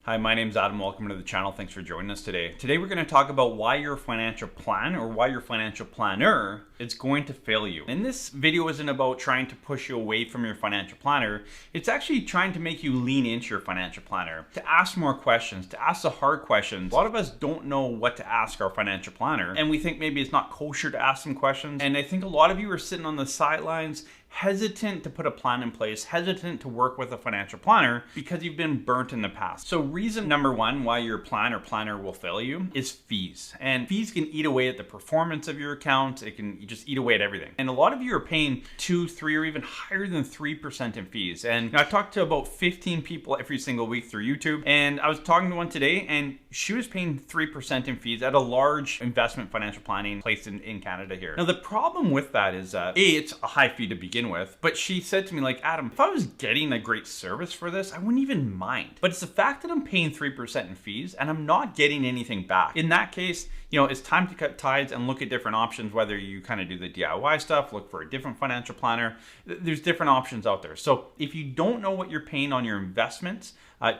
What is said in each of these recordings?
Hi, my name's Adam. Welcome to the channel. Thanks for joining us today. Today we're going to talk about why your financial plan or why your financial planner is going to fail you. And this video isn't about trying to push you away from your financial planner. It's actually trying to make you lean into your financial planner, to ask more questions, to ask the hard questions. A lot of us don't know what to ask our financial planner, and we think maybe it's not kosher to ask some questions. And I think a lot of you are sitting on the sidelines hesitant to put a plan in place, hesitant to work with a financial planner because you've been burnt in the past. So reason number one why your plan or planner will fail you is fees. And fees can eat away at the performance of your account. It can just eat away at everything. And a lot of you are paying 2, 3, or even higher than 3% in fees. And I talked to about 15 people every single week through YouTube. And I was talking to one today and she was paying 3% in fees at a large investment financial planning place in Canada here. Now, the problem with that is that it's a high fee to begin with, but she said to me, like, Adam, if I was getting a great service for this, I wouldn't even mind. But it's the fact that I'm paying 3% in fees and I'm not getting anything back. In that case, it's time to cut ties and look at different options, whether you kind of do the DIY stuff, look for a different financial planner. There's different options out there. So if you don't know what you're paying on your investments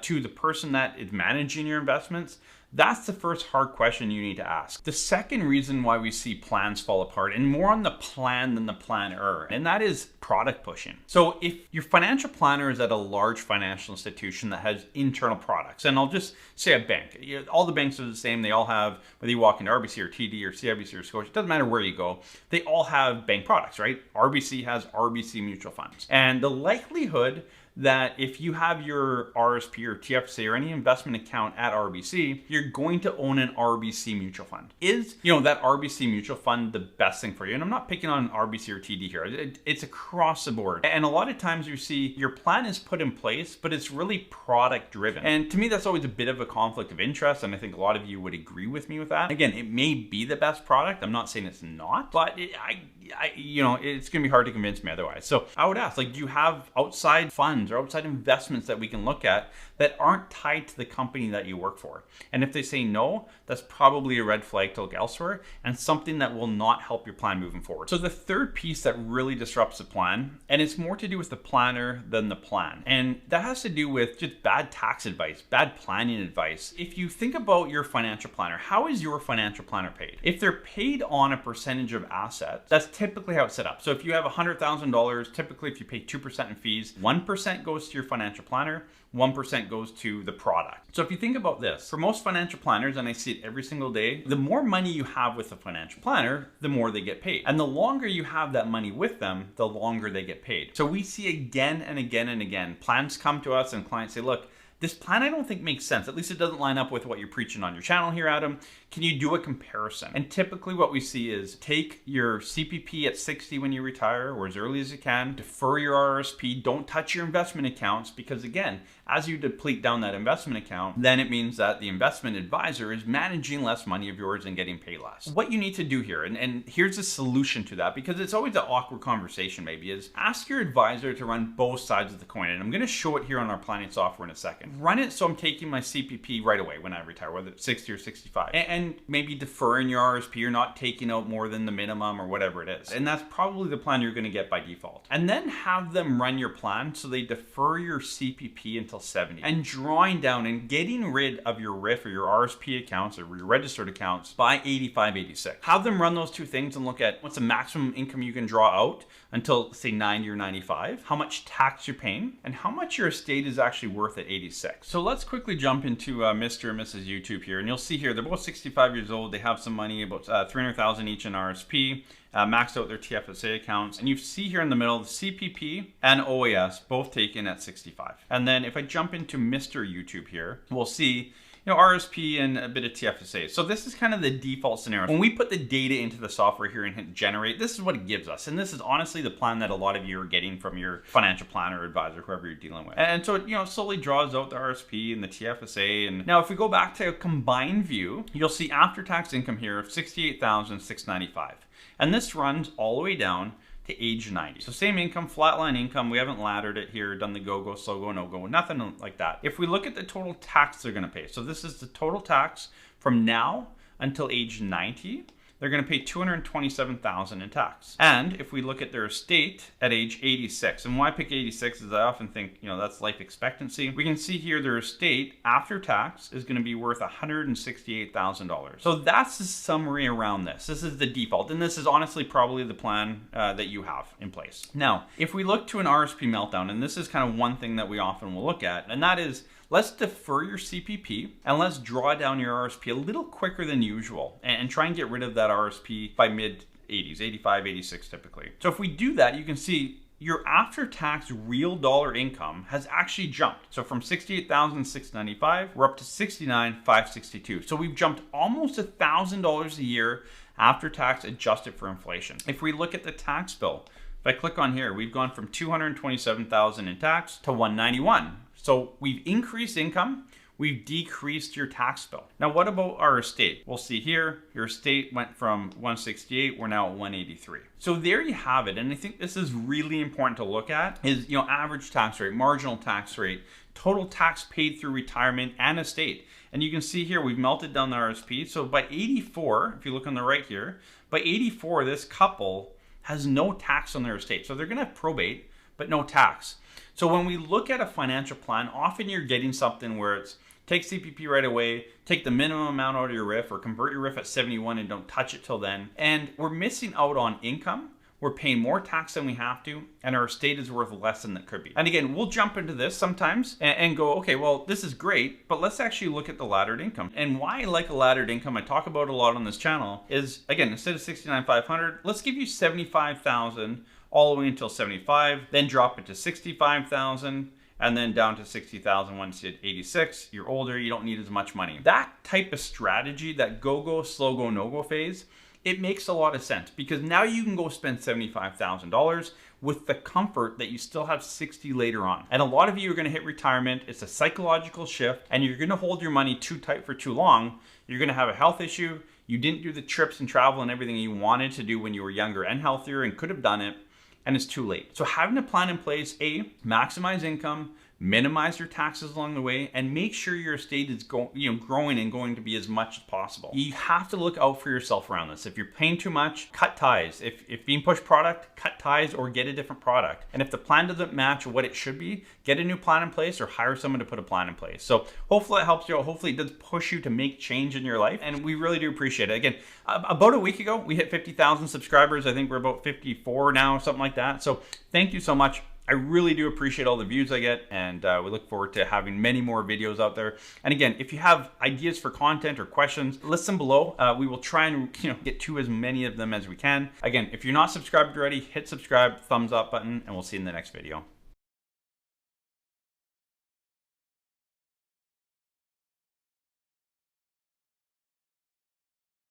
to the person that is managing your investments, that's the first hard question you need to ask. The second reason why we see plans fall apart, and more on the plan than the planner, and that is product pushing. So if your financial planner is at a large financial institution that has internal products, and I'll just say a bank, all the banks are the same. They all have, whether you walk into RBC or TD or CIBC or Scotia, it doesn't matter where you go, they all have bank products, right? RBC has RBC mutual funds. And the likelihood that if you have your RRSP or TFSA or any investment account at RBC, you're going to own an RBC mutual fund. Is, that RBC mutual fund the best thing for you? And I'm not picking on RBC or TD here. It's across the board. And a lot of times you see your plan is put in place, but it's really product driven. And to me, that's always a bit of a conflict of interest. And I think a lot of you would agree with me with that. Again, it may be the best product. I'm not saying it's not, but it's going to be hard to convince me otherwise. So I would ask, do you have outside funds or outside investments that we can look at that aren't tied to the company that you work for? And if they say no, that's probably a red flag to look elsewhere and something that will not help your plan moving forward. So the third piece that really disrupts the plan, and it's more to do with the planner than the plan, and that has to do with just bad tax advice, bad planning advice. If you think about your financial planner, how is your financial planner paid? If they're paid on a percentage of assets, that's typically how it's set up. So if you have $100,000, typically if you pay 2% in fees, 1% goes to your financial planner, 1% goes to the product. So if you think about this, for most financial planners, and I see it every single day, the more money you have with a financial planner, the more they get paid. And the longer you have that money with them, the longer they get paid. So we see again and again and again, plans come to us and clients say, look, this plan I don't think makes sense. At least it doesn't line up with what you're preaching on your channel here, Adam. Can you do a comparison? And typically what we see is take your CPP at 60 when you retire or as early as you can, defer your RRSP, don't touch your investment accounts because again, as you deplete down that investment account, then it means that the investment advisor is managing less money of yours and getting paid less. What you need to do here, and here's a solution to that because it's always an awkward conversation maybe, is ask your advisor to run both sides of the coin. And I'm going to show it here on our planning software in a second. Run it so I'm taking my CPP right away when I retire, whether it's 60 or 65. And maybe deferring your RSP, you're not taking out more than the minimum or whatever it is. And that's probably the plan you're going to get by default. And then have them run your plan so they defer your CPP until 70 and drawing down and getting rid of your RIF or your RSP accounts or your registered accounts by 85, 86. Have them run those two things and look at what's the maximum income you can draw out until say 90 or 95, how much tax you're paying, and how much your estate is actually worth at 86. So let's quickly jump into Mr. and Mrs. YouTube here. And you'll see here, they're both 65 years old. They have some money, about 300,000 each in RSP. Maxed out their TFSA accounts. And you see here in the middle, the CPP and OAS both taken at 65. And then if I jump into Mr. YouTube here, we'll see RSP and a bit of TFSA. So this is kind of the default scenario. When we put the data into the software here and hit generate, this is what it gives us. And this is honestly the plan that a lot of you are getting from your financial planner or advisor, whoever you're dealing with. And so it slowly draws out the RSP and the TFSA. And now if we go back to a combined view, you'll see after-tax income here of $68,695. And this runs all the way down to age 90. So same income, flatline income. We haven't laddered it here, done the go, slow go, no go, nothing like that. If we look at the total tax they're gonna pay, so this is the total tax from now until age 90, they're going to pay $227,000 in tax. And if we look at their estate at age 86, and why I pick 86 is I often think, that's life expectancy. We can see here their estate after tax is going to be worth $168,000. So that's the summary around this. This is the default, and this is honestly probably the plan that you have in place. Now, if we look to an RRSP meltdown, and this is kind of one thing that we often will look at, and that is, let's defer your CPP and let's draw down your RRSP a little quicker than usual and try and get rid of that RRSP by mid 80s, 85, 86 typically. So if we do that, you can see your after-tax real dollar income has actually jumped. So from $68,695, we're up to $69,562. So we've jumped almost $1,000 a year after tax adjusted for inflation. If we look at the tax bill, if I click on here, we've gone from $227,000 in tax to $191,000. So we've increased income, we've decreased your tax bill. Now, what about our estate? We'll see here, your estate went from $168,000, we're now at $183,000. So there you have it. And I think this is really important to look at is, average tax rate, marginal tax rate, total tax paid through retirement and estate. And you can see here, we've melted down the RRSP. So by 84, if you look on the right here, by 84, this couple has no tax on their estate. So they're gonna have probate, but no tax. So when we look at a financial plan, often you're getting something where it's take CPP right away, take the minimum amount out of your RIF, or convert your RIF at 71 and don't touch it till then. And we're missing out on income. We're paying more tax than we have to, and our estate is worth less than it could be. And again, we'll jump into this sometimes and go, okay, well, this is great, but let's actually look at the laddered income. And why I like a laddered income, I talk about a lot on this channel, is again, instead of $69,500, let's give you $75,000 all the way until 75, then drop it to 65,000, and then down to 60,000 once you're 86. You're older, you don't need as much money. That type of strategy, that go, slow go, no-go phase, it makes a lot of sense because now you can go spend $75,000 with the comfort that you still have 60 later on. And a lot of you are gonna hit retirement, it's a psychological shift, and you're gonna hold your money too tight for too long. You're gonna have a health issue. You didn't do the trips and travel and everything you wanted to do when you were younger and healthier and could have done it, and it's too late. So having a plan in place, maximize income, minimize your taxes along the way, and make sure your estate is growing and going to be as much as possible. You have to look out for yourself around this. If you're paying too much, cut ties. If being pushed product, cut ties or get a different product. And if the plan doesn't match what it should be, get a new plan in place or hire someone to put a plan in place. So hopefully it helps you out. Hopefully it does push you to make change in your life. And we really do appreciate it. Again, about a week ago, we hit 50,000 subscribers. I think we're about 54 now, something like that. So thank you so much. I really do appreciate all the views I get, and we look forward to having many more videos out there. And again, if you have ideas for content or questions, list them below. We will try and get to as many of them as we can. Again, if you're not subscribed already, hit subscribe, thumbs up button, and we'll see you in the next video.